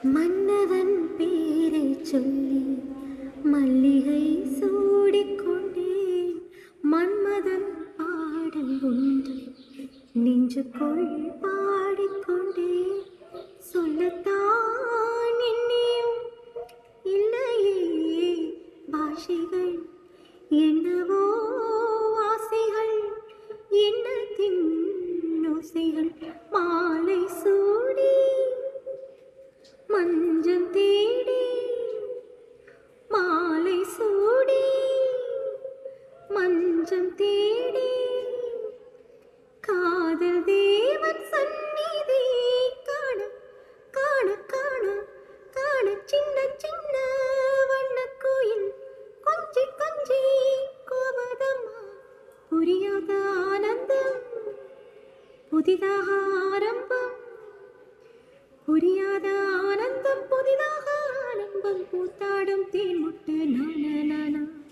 மன்னவன் பேரைச் சொல்லி மல்லிகை சூடிக்கொண்டேன். மன்மதன் பாடல் ஒன்று நெஞ்சுக்குள் பாடிக்கொண்டேன். சொல்லத்தான் எண்ணியும் இல்லையே பாஷைகள், என்னவோ ஆசைகள், எண்ணத்தின் ஓசைகள். மாலை சூடி மஞ்சம் தேடி, மாலை சூடி மஞ்சம் தேடி, காதல் தேவன் சந்நிதி காண காண காண காண, சின்ன சின்ன வண்ணக்குயில் கொஞ்சி கொஞ்சி கோபதம்மா. புரியாத ஆனந்தம் புதிதாக ஆரம்பம், புரியாத ஆனந்தம் புதிதாக ஆரம்பம். கூத்தாடும் தேன்